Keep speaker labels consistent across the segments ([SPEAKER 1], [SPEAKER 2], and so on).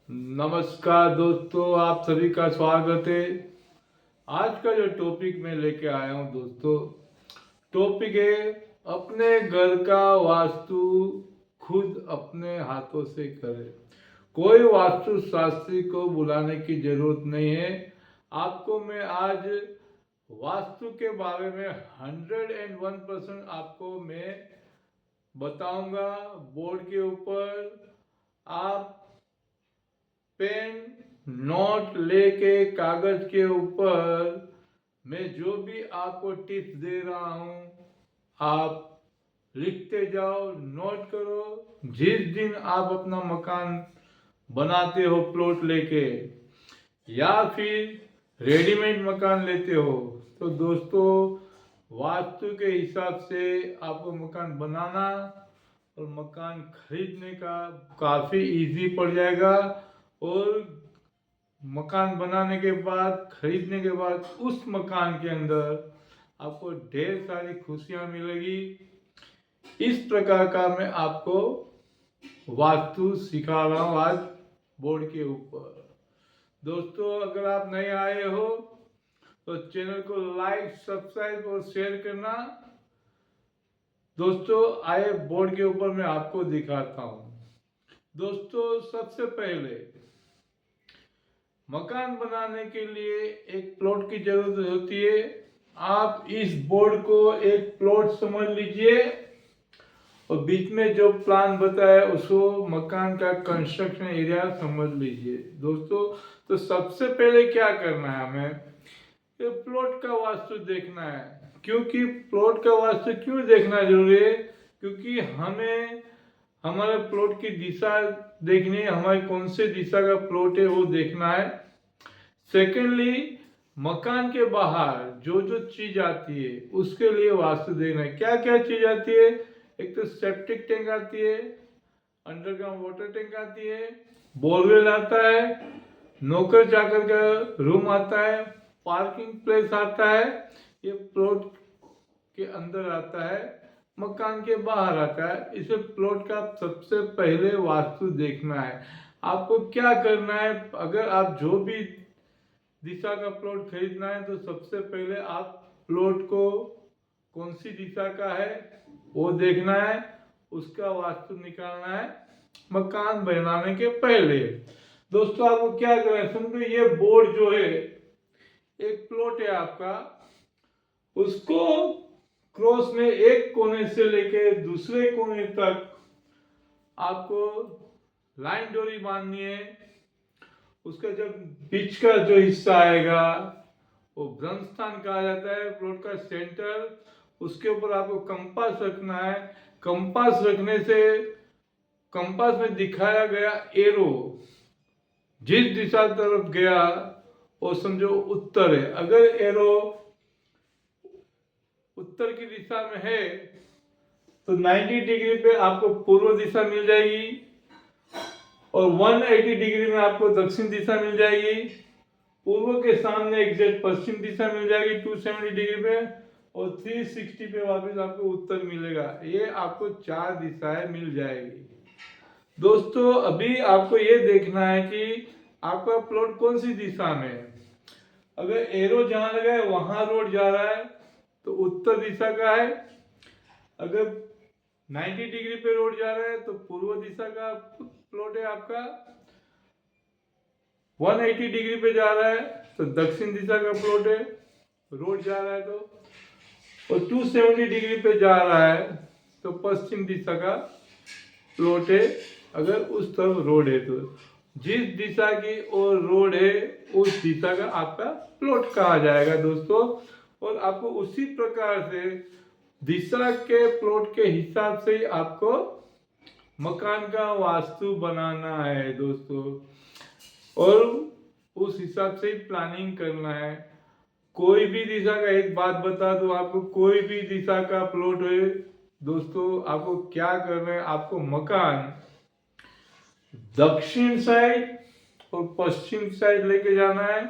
[SPEAKER 1] नमस्कार दोस्तों, आप सभी का स्वागत है। आज का जो टॉपिक मैं लेके आया हूँ दोस्तों, टॉपिक है अपने घर का वास्तु खुद अपने हाथों से करें। कोई वास्तु शास्त्री को बुलाने की जरूरत नहीं है। आपको मैं आज वास्तु के बारे में 101% आपको मैं बताऊंगा। बोर्ड के ऊपर आप पेन नोट लेके कागज के ऊपर मैं जो भी आपको टिप्स दे रहा हूँ आप लिखते जाओ, नोट करो। जिस दिन आप अपना मकान बनाते हो प्लॉट लेके या फिर रेडीमेड मकान लेते हो, तो दोस्तों वास्तु के हिसाब से आपको मकान बनाना और मकान खरीदने का काफ़ी इजी पड़ जाएगा। और मकान बनाने के बाद, खरीदने के बाद उस मकान के अंदर आपको ढेर सारी खुशियां मिलेगी। इस प्रकार का मैं आपको वास्तु सिखा रहा हूँ आज बोर्ड के ऊपर। दोस्तों अगर आप नए आए हो तो चैनल को लाइक, सब्सक्राइब और शेयर करना। दोस्तों आए बोर्ड के ऊपर मैं आपको दिखाता हूँ। दोस्तों सबसे पहले मकान बनाने के लिए एक प्लॉट की जरूरत होती है। आप इस बोर्ड को एक प्लॉट समझ लीजिए और बीच में जो प्लान बताया उसको मकान का कंस्ट्रक्शन एरिया समझ लीजिए। दोस्तों तो सबसे पहले क्या करना है, हमें ये प्लॉट का वास्तु देखना है। क्योंकि प्लॉट का वास्तु क्यों देखना जरूरी है? क्योंकि हमें हमारे प्लॉट की दिशा देखनी है, हमारी कौन से दिशा का प्लॉट है वो देखना है। सेकेंडली मकान के बाहर जो जो चीज आती है उसके लिए वास्तु देखना है। क्या क्या चीज आती है? एक तो सेप्टिक टैंक आती है, अंडरग्राउंड वाटर टैंक आती है, बोरवेल आता है, नौकर चाकर का रूम आता है, पार्किंग प्लेस आता है। ये प्लॉट के अंदर आता है, मकान के बाहर आता है। इसे प्लॉट का सबसे पहले वास्तु देखना है। आपको क्या करना है, अगर आप जो भी दिशा का प्लॉट खरीदना है तो सबसे पहले आप प्लॉट को कौन सी दिशा का है वो देखना है, उसका वास्तु निकालना है मकान बनाने के पहले। दोस्तों आपको क्या करना है, समझो ये बोर्ड जो है एक प्लॉट है आपका, उसको क्रॉस में एक कोने से लेके दूसरे कोने तक आपको लाइन डोरी बांधनी है। उसका जब बीच का जो हिस्सा आएगा वो ब्रह्म स्थान कहा जाता है, प्लॉट का सेंटर। उसके ऊपर आपको कंपास रखना है। कंपास रखने से कंपास में दिखाया गया एरो जिस दिशा तरफ गया वो समझो उत्तर है। अगर एरो उत्तर की दिशा में है तो 90 डिग्री पे आपको पूर्व दिशा मिल जाएगी और 180 डिग्री में आपको दक्षिण दिशा मिल जाएगी। पूर्व के सामने एग्जैक्ट पश्चिम दिशा मिल जाएगी 270 डिग्री पे, और 360 पे वापस आपको उत्तर मिलेगा। ये आपको 4 दिशाएं मिल जाएगी। दोस्तों अभी आपको ये देखना है कि आपका प्लॉट कौन सी दिशा में है। अगर एरो जहां लगा है वहां रोड जा रहा है तो उत्तर दिशा का है। अगर 90 डिग्री पे रोड जा रहा है तो पूर्व दिशा का प्लॉट है आपका। 180 डिग्री पे जा रहा है तो दक्षिण दिशा का प्लॉट है, रोड जा रहा है तो। और 270 डिग्री पे जा रहा है तो पश्चिम दिशा का प्लॉट है, अगर उस तरफ रोड है तो। जिस दिशा की ओर रोड है उस दिशा का आपका प्लॉट कहा जाएगा दोस्तों। और आपको उसी प्रकार से दिशा के प्लॉट के हिसाब से ही आपको मकान का वास्तु बनाना है दोस्तों, और उस हिसाब से ही प्लानिंग करना है। कोई भी दिशा का, एक बात बता दूं आपको, कोई भी दिशा का प्लॉट है दोस्तों, आपको क्या करना है, आपको मकान दक्षिण साइड और पश्चिम साइड लेके जाना है।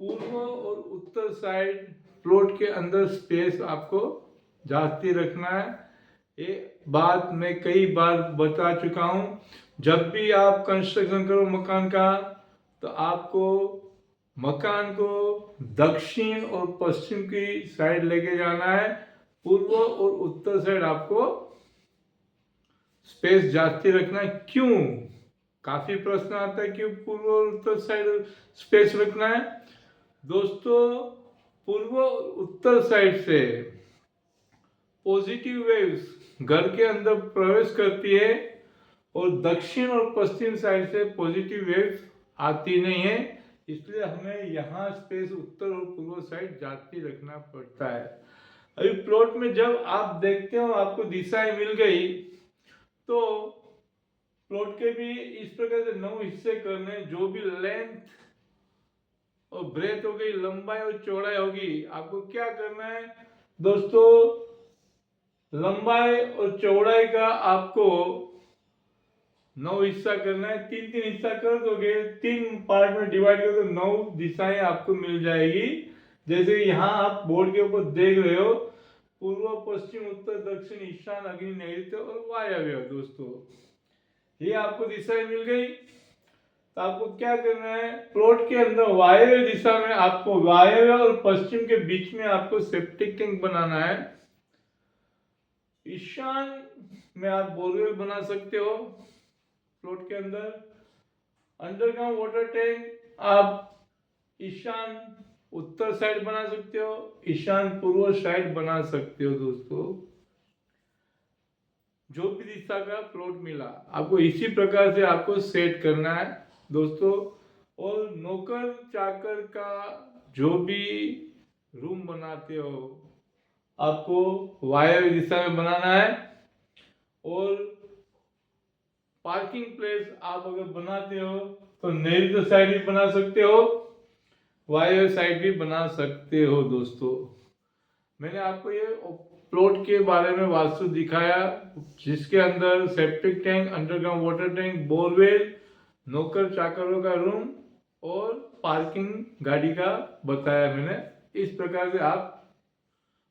[SPEAKER 1] पूर्व और उत्तर साइड प्लॉट के अंदर स्पेस आपको जाती रखना है। ये बात मैं कई बार बता चुका हूँ। जब भी आप कंस्ट्रक्शन करो मकान का, तो आपको मकान को दक्षिण और पश्चिम की साइड लेके जाना है। पूर्व और उत्तर साइड आपको स्पेस जाती रखना है। क्यों? काफी प्रश्न आता है क्यों पूर्व और उत्तर साइड स्पेस रखना है। दोस्तों, पूर्व और उत्तर साइड से पॉजिटिव वेव्स घर के अंदर प्रवेश करती है और दक्षिण और पश्चिम साइड से पॉजिटिव वेव्स आती नहीं है। इसलिए हमें यहाँ स्पेस उत्तर और पूर्व साइड जाती रखना पड़ता है। अभी प्लॉट में जब आप देखते हो आपको दिशाएं मिल गई, तो प्लॉट के भी इस प्रकार से 9 हिस्से करने। जो भी लेंथ और ब्रेथ हो गई, लंबाई और चौड़ाई होगी, आपको क्या करना है दोस्तों, लंबाई और चौड़ाई का आपको 9 हिस्सा करना है। 3 हिस्सा कर दोगे, 3 पार्ट में डिवाइड कर दो, 9 दिशाएं आपको मिल जाएगी। जैसे यहाँ आप बोर्ड के ऊपर देख रहे हो, पूर्व, पश्चिम, उत्तर, दक्षिण, ईशान, अग्नि, नैऋत्य और वायव्य। दोस्तों, ये आपको दिशाएं मिल गई। तो आपको क्या करना है, प्लॉट के अंदर वायव्य दिशा में आपको वायव्य और पश्चिम के बीच में आपको सेप्टिक टैंक बनाना है। ईशान में आप बोरवेल बना सकते हो प्लॉट के अंदर। अंडरग्राउंड वाटर टैंक आप ईशान उत्तर साइड बना सकते हो, ईशान पूर्व साइड बना सकते हो। दोस्तों, जो भी दिशा का प्लॉट मिला आपको इसी प्रकार से आपको सेट करना है दोस्तों। और नौकर चाकर का जो भी रूम बनाते हो आपको वायव्य दिशा में बनाना है। और पार्किंग प्लेस आप अगर बनाते हो तो नैऋत्य साइड भी बना सकते हो, वायव्य साइड भी बना सकते हो। दोस्तों, मैंने आपको ये प्लॉट के बारे में वास्तु दिखाया, जिसके अंदर septic tank, underground water tank, borewell, नौकर चाकरों का रूम और पार्किंग गाड़ी का बताया मैंने। इस प्रकार से आप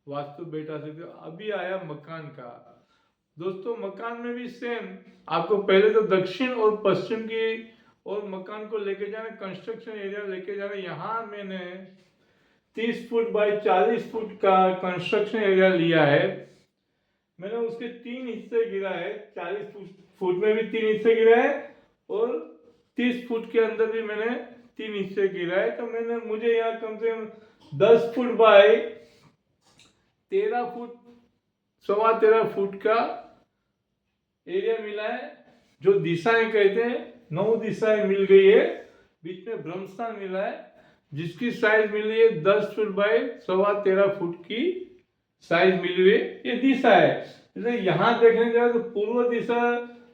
[SPEAKER 1] वास्तु बैठा सकते हो। अभी आया मकान का। दोस्तों, मकान में भी सेम आपको पहले तो दक्षिण और पश्चिम की और मकान को लेके जाना, कंस्ट्रक्शन एरिया लेके जाना। यहाँ मैंने 30 फुट बाय 40 फुट का कंस्ट्रक्शन एरिया लिया है। मैंने उसके 3 हिस्से गिरा है। 40 फुट में भी 3 हिस्से गिरा है और 30 फुट के अंदर भी मैंने 3 हिस्से गिरा है। तो मुझे यहाँ कम से कम 10 फुट बाय 13 फुट, 13.25 फुट का एरिया मिला है। जो दिशाएं कहते हैं, 9 दिशाएं मिल गई है। बीच में ब्रह्मस्थान मिला है, जिसकी साइज मिली है 10 फुट बाय 13.25 फुट की साइज मिली हुई है। ये दिशा है। जैसे यहाँ देखने जाए तो पूर्व दिशा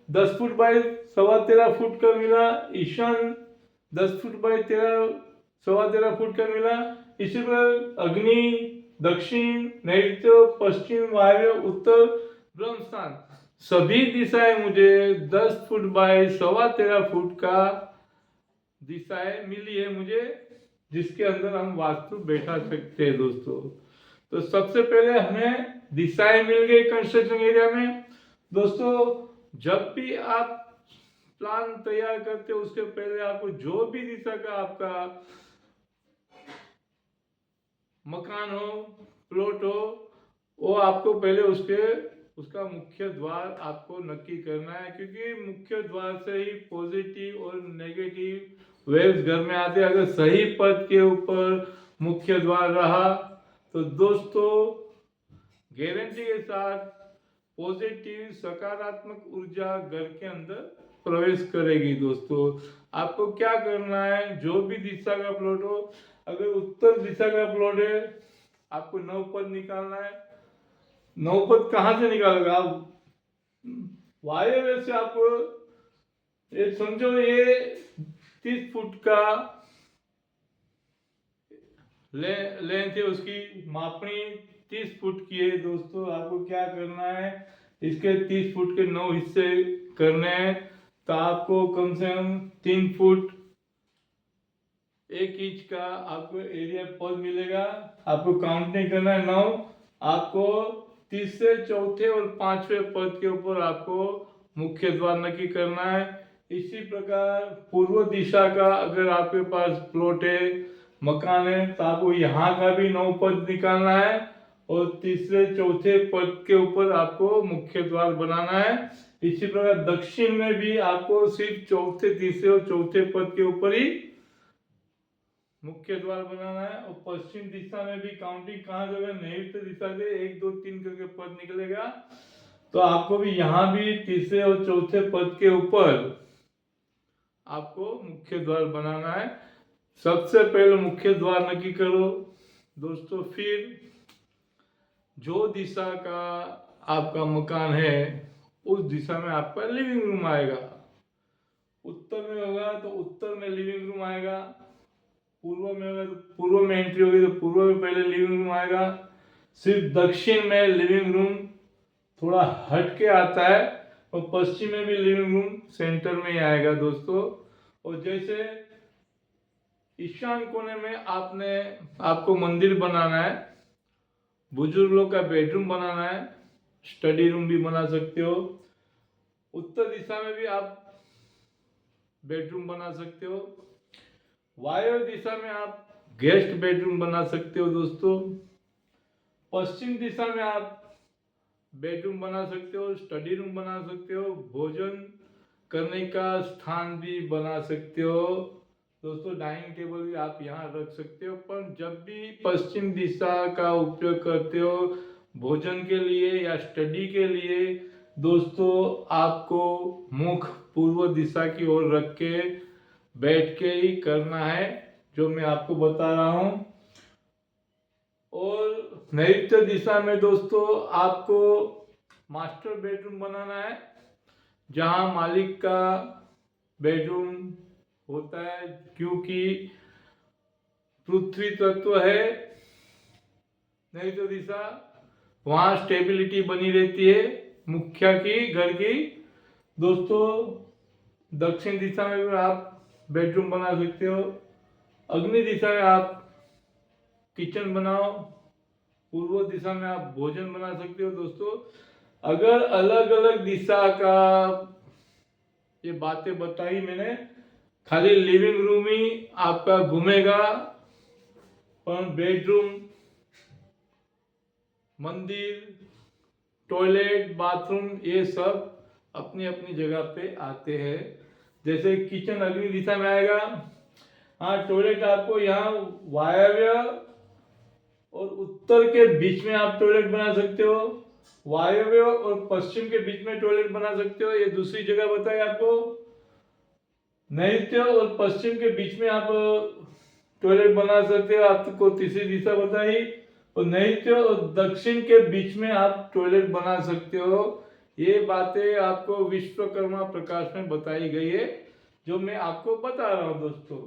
[SPEAKER 1] 10 फुट बाय 13.25 फुट का मिला, ईशान 10 फुट बाय 13.25 फुट का मिला। इसी पर अग्नि, दक्षिण, नैऋत्य, पश्चिम, वायव्य, उत्तर, ब्रह्मस्थान, सभी दिशाएं मुझे 10 फुट बाय 13.25 फुट का दिशाएं मिली है मुझे, जिसके अंदर हम वास्तु बैठा सकते हैं। दोस्तों, तो सबसे पहले हमें दिशाएं मिल गई कंस्ट्रक्शन एरिया में। दोस्तों, जब भी आप प्लान तैयार करते हो उसके पहले आपको जो भी दिशा का आपका मकान हो, प्लॉट हो, वो आपको पहले उसका मुख्य द्वार आपको नक्की करना है। क्योंकि मुख्य द्वार से ही पॉजिटिव और नेगेटिव वेव्स घर में आते हैं। अगर सही पथ के ऊपर मुख्य द्वार रहा तो दोस्तों गारंटी के साथ पॉजिटिव सकारात्मक ऊर्जा घर के अंदर प्रवेश करेगी। दोस्तों, आपको क्या करना है, जो भी दिशा का प्लॉट हो, अगर उत्तर दिशा का प्लॉट है आपको नवपद निकालना है। नवपद कहाँ से निकालोगे आप? वायव्य से। आपको ये समझो, ये 30 फुट का लेंथ है, उसकी मापनी 30 फुट की है। दोस्तों, आपको क्या करना है, इसके 30 फुट के 9 हिस्से करने हैं। तो आपको कम से कम 3 फुट 1 इंच का आपको एरिया पद मिलेगा। आपको काउंट नहीं करना है 9, आपको तीसरे, चौथे और पांचवें पद के ऊपर आपको मुख्य द्वार नक्की करना है। इसी प्रकार पूर्व दिशा का अगर आपके पास प्लॉट है, मकान है, तो आपको यहाँ का भी 9 पद निकालना है और तीसरे चौथे पद के ऊपर आपको मुख्य द्वार बनाना है। इसी प्रकार दक्षिण में भी आपको सिर्फ चौथे, तीसरे और चौथे पद के ऊपर ही मुख्य द्वार बनाना है। और पश्चिम दिशा में भी काउंटिंग कहाँ से होगा, नैऋत्य दिशा से 1 2 3 करके पद निकलेगा, तो आपको भी यहाँ भी तीसरे और चौथे पद के ऊपर आपको मुख्य द्वार बनाना है। सबसे पहले मुख्य द्वार नक्की करो दोस्तों। फिर जो दिशा का आपका मकान है उस दिशा में आपका लिविंग रूम आएगा। उत्तर में होगा तो उत्तर में लिविंग रूम आएगा, पूर्व में होगा तो पूर्व में एंट्री होगी तो पूर्व में पहले लिविंग रूम आएगा। सिर्फ दक्षिण में लिविंग रूम थोड़ा हट के आता है और पश्चिम में भी लिविंग रूम सेंटर में ही आएगा दोस्तों। और जैसे ईशान कोने में आपको मंदिर बनाना है, बुजुर्ग लोग का बेडरूम बनाना है, स्टडी रूम भी बना सकते हो। उत्तर दिशा में भी आप बेडरूम बना सकते हो। वायव्य दिशा में आप गेस्ट बेडरूम बना सकते हो दोस्तों। पश्चिम दिशा में आप बेडरूम बना सकते हो, स्टडी रूम बना सकते हो, भोजन करने का स्थान भी बना सकते हो दोस्तों। डाइनिंग टेबल भी आप यहाँ रख सकते हो। पर जब भी पश्चिम दिशा का उपयोग करते हो भोजन के लिए या स्टडी के लिए दोस्तों, आपको मुख पूर्व दिशा की ओर रख के बैठ के ही करना है, जो मैं आपको बता रहा हूँ। और नैऋत्य दिशा में दोस्तों आपको मास्टर बेडरूम बनाना है, जहाँ मालिक का बेडरूम होता है, क्योंकि पृथ्वी तत्व है नैऋत्य दिशा, वहाँ स्टेबिलिटी बनी रहती है मुखिया की, घर की दोस्तों। दक्षिण दिशा में भी आप बेडरूम बना सकते हो। अग्नि दिशा में आप किचन बनाओ, पूर्व दिशा में आप भोजन बना सकते हो दोस्तों। अगर अलग अलग दिशा का ये बातें बताई मैंने, खाली लिविंग रूम ही आपका घूमेगा, पर बेडरूम, मंदिर, टॉयलेट, बाथरूम ये सब अपनी अपनी जगह पे आते हैं। जैसे किचन अग्नि दिशा में आएगा, हाँ टॉयलेट आपको यहाँ वायव्य और उत्तर के बीच में आप टॉयलेट बना सकते हो, वायव्य और पश्चिम के बीच में टॉयलेट बना सकते हो। ये दूसरी जगह बताई आपको। नैऋत्य और पश्चिम के बीच में आप टॉयलेट बना सकते हो, आपको तीसरी दिशा बताई। और नैऋत्य और दक्षिण के बीच में आप टॉयलेट बना सकते हो। ये बातें आपको विश्वकर्मा प्रकाश में बताई गई है, जो मैं आपको बता रहा हूँ दोस्तों।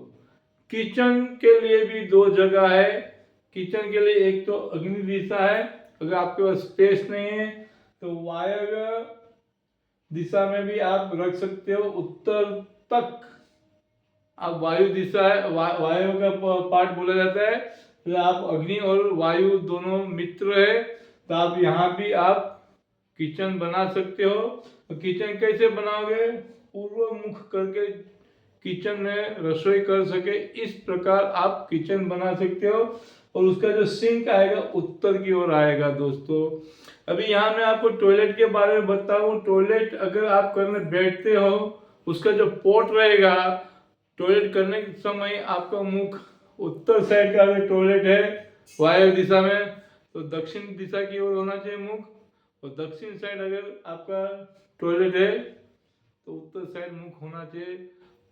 [SPEAKER 1] किचन के लिए भी 2 जगह है। किचन के लिए एक तो अग्नि दिशा है, अगर आपके पास स्पेस नहीं है तो वायव्य दिशा में भी आप रख सकते हो। उत्तर तक आप वायु दिशा है, वायु का पार्ट बोला जाता है, तो आप अग्नि और वायु दोनों मित्र है, तो आप यहाँ भी आप किचन बना सकते हो। तो किचन कैसे बनाओगे, पूर्व मुख करके किचन में रसोई कर सके इस प्रकार आप किचन बना सकते हो। और उसका जो सिंक आएगा उत्तर की ओर आएगा दोस्तों। अभी यहाँ मैं आपको टॉयलेट के बारे में बताऊं। टॉयलेट अगर आप करने बैठते हो, उसका जो पोर्ट रहेगा, टॉयलेट करने के समय आपका मुख उत्तर साइड का अगर टॉयलेट है वायव्य दिशा में, तो दक्षिण दिशा की ओर होना चाहिए मुख। और दक्षिण साइड अगर आपका टॉयलेट है तो उत्तर साइड मुख होना चाहिए।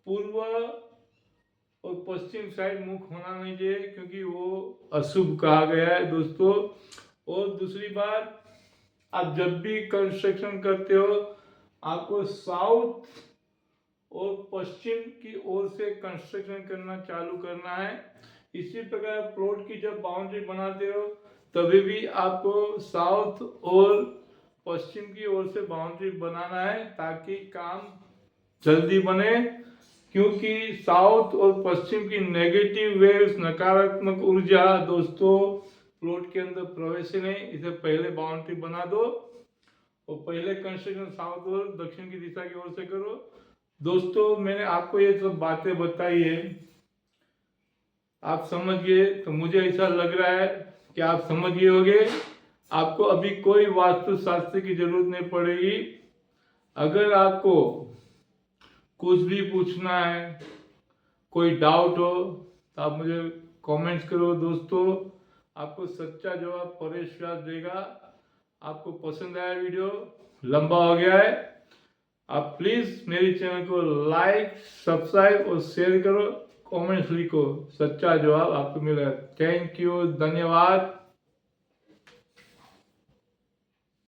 [SPEAKER 1] पूर्व और पश्चिम साइड मुख होना नहीं चाहिए, क्योंकि वो अशुभ कहा गया है दोस्तों। और दूसरी बात, आप जब भी कंस्ट्रक्शन करते हो आपको साउथ और पश्चिम की ओर से कंस्ट्रक्शन करना चालू करना है। इसी प्रकार प्लॉट की जब बाउंड्री बनाते हो तभी भी आपको साउथ और पश्चिम की ओर से बाउंड्री बनाना है, ताकि काम जल्दी बने। क्योंकि साउथ और पश्चिम की नेगेटिव वेव्स, नकारात्मक ऊर्जा दोस्तों प्लॉट के अंदर प्रवेश ही नहीं, इसे पहले बाउंड्री बना दो और पहले कंस्ट्रक्शन साउथ और दक्षिण की दिशा की ओर से करो। दोस्तों मैंने आपको ये सब बातें बताई है, आप समझ गए, तो मुझे ऐसा लग रहा है कि आप समझ गए होंगे। आपको अभी कोई वास्तुशास्त्र की जरूरत नहीं पड़ेगी। अगर आपको कुछ भी पूछना है, कोई डाउट हो, तो आप मुझे कमेंट्स करो। दोस्तों आपको सच्चा जवाब परेश व्यास देगा। आपको पसंद आया वीडियो, लंबा हो गया है, आप प्लीज मेरे चैनल को लाइक, सब्सक्राइब और शेयर करो, कमेंट्स लिखो, सच्चा जवाब आपको मिलेगा। थैंक यू, धन्यवाद।